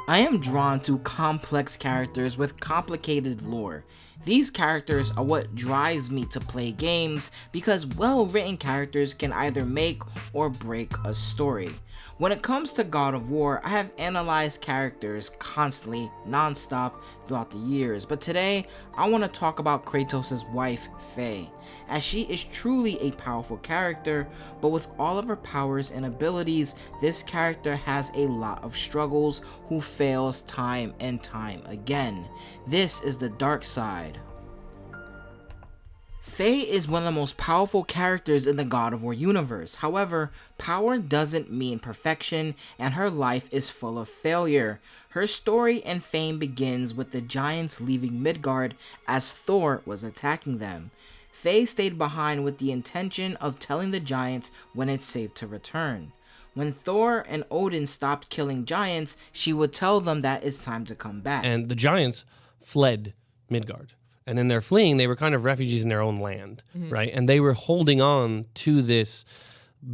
I am drawn to complex characters with complicated lore. These characters are what drives me to play games because well-written characters can either make or break a story. When it comes to God of War, I have analyzed characters constantly, non-stop throughout the years, but today I want to talk about Kratos' wife, Faye, as she is truly a powerful character, but with all of her powers and abilities, this character has a lot of struggles who fails time and time again. This is the dark side. Faye is one of the most powerful characters in the God of War universe. However, power doesn't mean perfection, and her life is full of failure. Her story and fame begins with the giants leaving Midgard as Thor was attacking them. Faye stayed behind with the intention of telling the giants when it's safe to return. When Thor and Odin stopped killing giants, she would tell them that it's time to come back. And the giants fled Midgard. And in their fleeing, they were kind of refugees in their own land, right? And they were holding on to this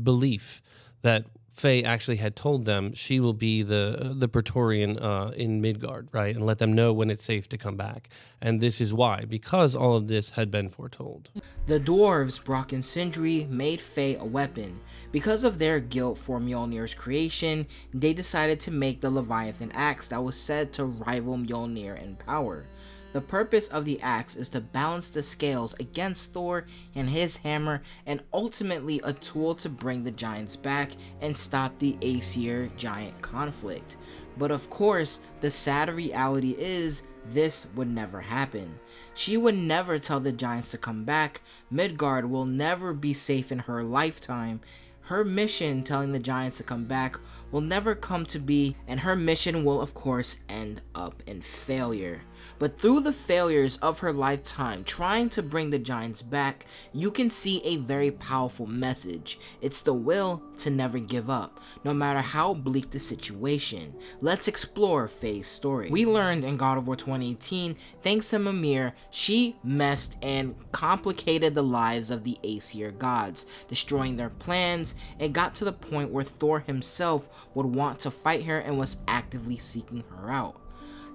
belief that Faye actually had told them she will be the Praetorian in Midgard, right? And let them know when it's safe to come back. And this is why, because all of this had been foretold. The dwarves, Brock and Sindri, made Faye a weapon. Because of their guilt for Mjolnir's creation, they decided to make the Leviathan axe that was said to rival Mjolnir in power. The purpose of the axe is to balance the scales against Thor and his hammer, and ultimately a tool to bring the giants back and stop the Aesir giant conflict. But of course, the sad reality is this would never happen. She would never tell the giants to come back. Midgard will never be safe in her lifetime. Her mission, telling the giants to come back, will never come to be, and her mission will of course end up in failure. But through the failures of her lifetime trying to bring the giants back, you can see a very powerful message. It's the will to never give up, no matter how bleak the situation. Let's explore Faye's story. We learned in God of War 2018, thanks to Mimir, she messed and complicated the lives of the Aesir gods, destroying their plans. It got to the point where Thor himself would want to fight her and was actively seeking her out.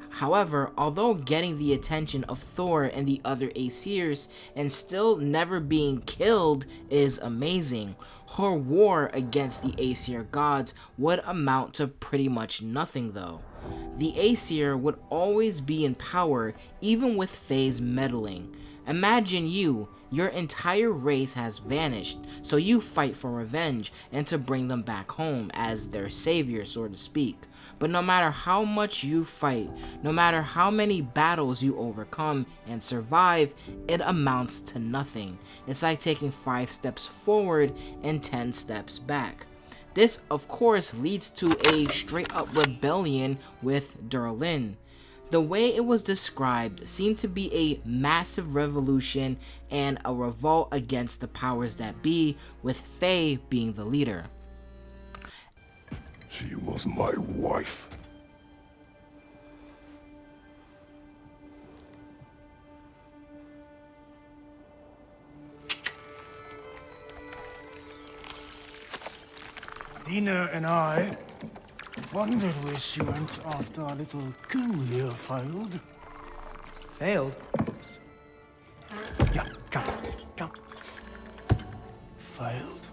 However, although getting the attention of Thor and the other Aesirs and still never being killed is amazing, her war against the Aesir gods would amount to pretty much nothing though. The Aesir would always be in power even with Faye's meddling. Imagine your entire race has vanished, so you fight for revenge and to bring them back home as their savior, so to speak. But no matter how much you fight, no matter how many battles you overcome and survive, it amounts to nothing. It's like taking 5 steps forward and 10 steps back. This, of course, leads to a straight-up rebellion with Darlin. The way it was described seemed to be a massive revolution and a revolt against the powers that be, with Faye being the leader. She was my wife. Dina and I wondered where she went after our little coup here failed. Failed? Yeah, jump. Failed.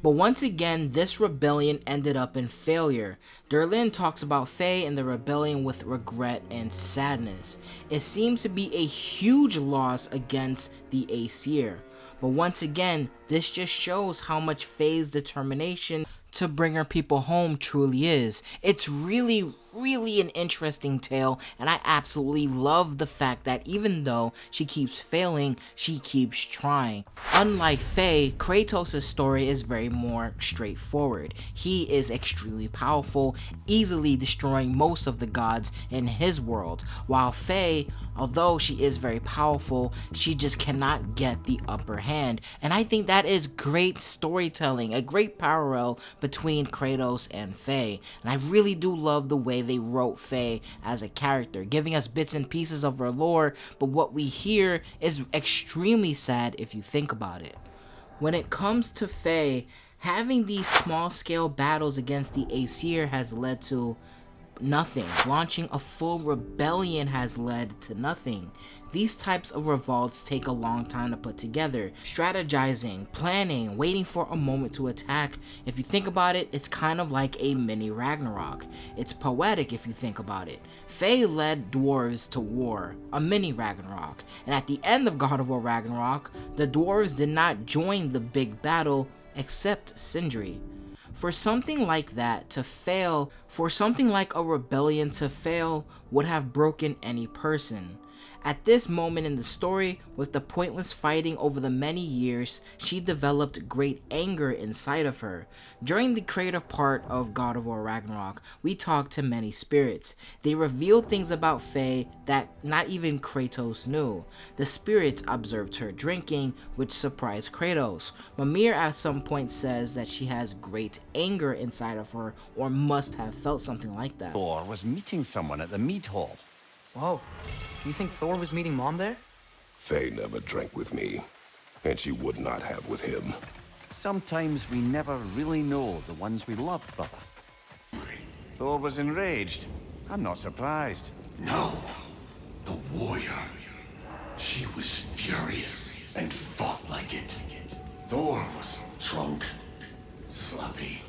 But once again, this rebellion ended up in failure. Darlin talks about Faye and the rebellion with regret and sadness. It seems to be a huge loss against the Aesir. But once again, this just shows how much Faye's determination to bring her people home truly is. It's really an interesting tale, and I absolutely love the fact that even though she keeps failing, she keeps trying. Unlike Faye, Kratos' story is very more straightforward. He is extremely powerful, easily destroying most of the gods in his world, while Faye, although she is very powerful, she just cannot get the upper hand. And I think that is great storytelling, a great parallel between Kratos and Faye. And I really do love the way they wrote Faye as a character, giving us bits and pieces of her lore, but what we hear is extremely sad if you think about it. When it comes to Faye, having these small scale battles against the Aesir has led to nothing. Launching a full rebellion has led to nothing. These types of revolts take a long time to put together. Strategizing, planning, waiting for a moment to attack. If you think about it, it's kind of like a mini Ragnarok. It's poetic if you think about it. Faye led dwarves to war, a mini Ragnarok. And at the end of God of War Ragnarok, the dwarves did not join the big battle except Sindri. For something like that to fail, for something like a rebellion to fail, would have broken any person. At this moment in the story, with the pointless fighting over the many years, she developed great anger inside of her. During the creative part of God of War Ragnarok, we talked to many spirits. They revealed things about Faye that not even Kratos knew. The spirits observed her drinking, which surprised Kratos. Mimir at some point says that she has great anger inside of her, or must have felt something like that. Thor was meeting someone at the mead hall. Whoa. You think Thor was meeting Mom there? Faye never drank with me, and she would not have with him. Sometimes we never really know the ones we love, brother. Thor was enraged. I'm not surprised. No, the warrior. She was furious and fought like it. Thor was drunk, sloppy,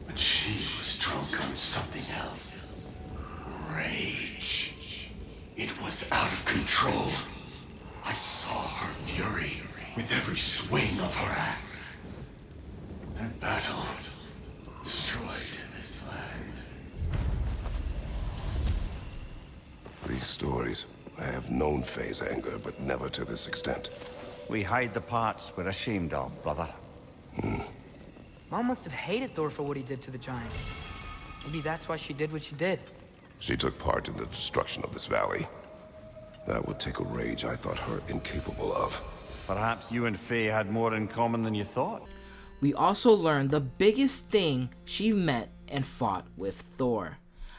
but she was drunk on something else. Rage. It was out of control. I saw her fury with every swing of her axe. That battle destroyed this land. These stories, I have known Faye's anger, but never to this extent. We hide the parts we're ashamed of, brother. Mom must have hated Thor for what he did to the giants. Maybe that's why she did what she did. She took part in the destruction of this valley. That would take a rage I thought her incapable of. Perhaps you and Faye had more in common than you thought. We also learned the biggest thing she met and fought with Thor.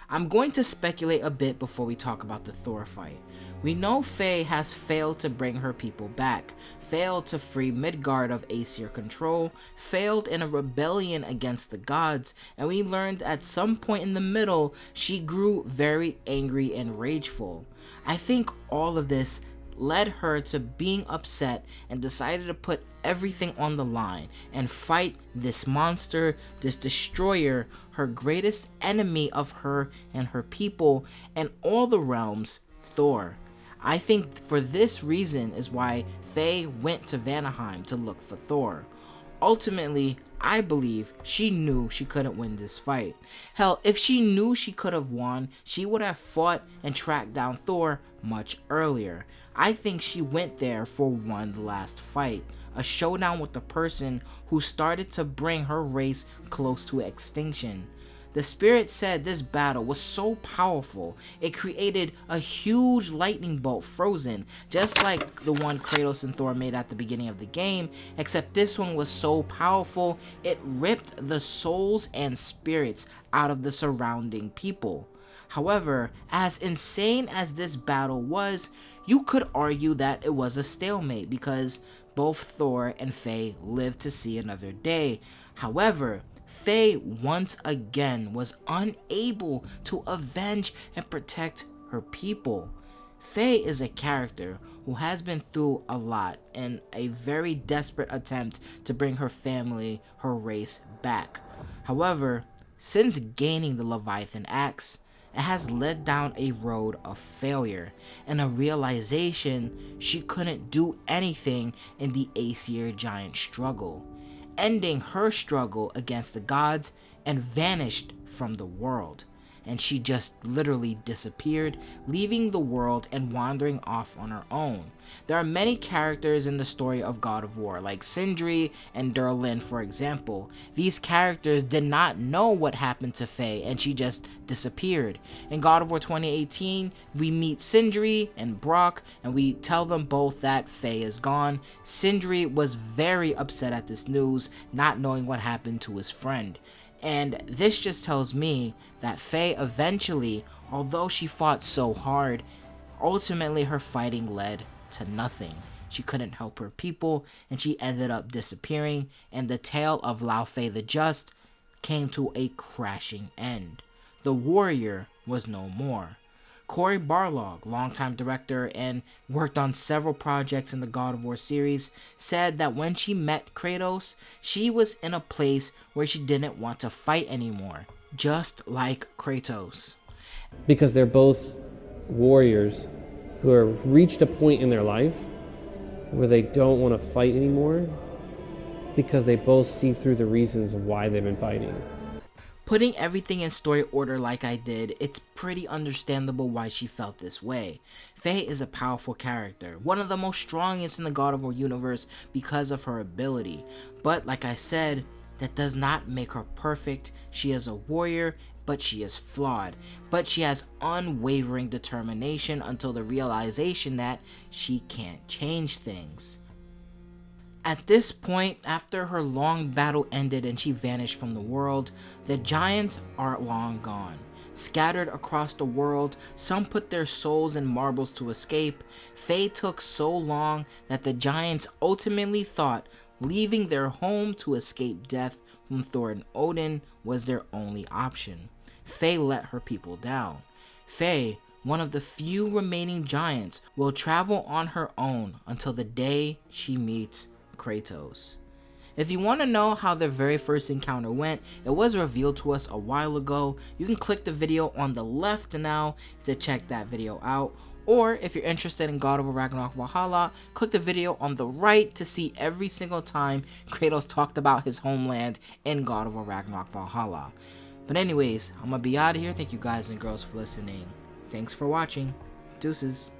I'm going to speculate a bit before we talk about the Thor fight. We know Faye has failed to bring her people back, failed to free Midgard of Aesir control, failed in a rebellion against the gods, and we learned at some point in the middle she grew very angry and rageful. I think all of this led her to being upset and decided to put everything on the line and fight this monster, this destroyer, her greatest enemy of her and her people and all the realms, Thor. I think for this reason is why Faye went to Vanaheim to look for Thor. Ultimately, I believe she knew she couldn't win this fight. Hell, if she knew she could have won, she would have fought and tracked down Thor much earlier. I think she went there for one last fight, a showdown with the person who started to bring her race close to extinction. The spirit said this battle was so powerful, it created a huge lightning bolt frozen, just like the one Kratos and Thor made at the beginning of the game, except this one was so powerful, it ripped the souls and spirits out of the surrounding people. However, as insane as this battle was, you could argue that it was a stalemate because both Thor and Faye lived to see another day. However, Faye once again was unable to avenge and protect her people. Faye is a character who has been through a lot in a very desperate attempt to bring her family, her race back. However, since gaining the Leviathan axe, it has led down a road of failure and a realization she couldn't do anything in the Aesir giant struggle, ending her struggle against the gods and vanished from the world. And she just literally disappeared, leaving the world and wandering off on her own. There are many characters in the story of God of War, like Sindri and Durlin, for example. These characters did not know what happened to Faye, and she just disappeared. In God of War 2018, we meet Sindri and Brock, and we tell them both that Faye is gone. Sindri was very upset at this news, not knowing what happened to his friend. And this just tells me that Faye eventually, although she fought so hard, ultimately her fighting led to nothing. She couldn't help her people, and she ended up disappearing, and the tale of Lao Fei the Just came to a crashing end. the warrior was no more. Cory Barlog, longtime director and worked on several projects in the God of War series, said that when she met Kratos, she was in a place where she didn't want to fight anymore, just like Kratos. Because they're both warriors who have reached a point in their life where they don't want to fight anymore because they both see through the reasons of why they've been fighting. Putting everything in story order like I did, it's pretty understandable why she felt this way. Faye is a powerful character, one of the most strongest in the God of War universe because of her ability. But like I said, that does not make her perfect. She is a warrior, but she is flawed. But she has unwavering determination until the realization that she can't change things. At this point, after her long battle ended and she vanished from the world, the giants are long gone. Scattered across the world, some put their souls in marbles to escape. Faye took so long that the giants ultimately thought leaving their home to escape death from Thor and Odin was their only option. Faye let her people down. Faye, one of the few remaining giants, will travel on her own until the day she meets Kratos. If you want to know how their very first encounter went, it was revealed to us a while ago. You can click the video on the left now to check that video out, or if you're interested in God of War Ragnarok Valhalla, click the video on the right to see every single time Kratos talked about his homeland in God of War Ragnarok Valhalla. But anyways, I'm gonna be out of here. Thank you guys and girls for listening. Thanks for watching. Deuces.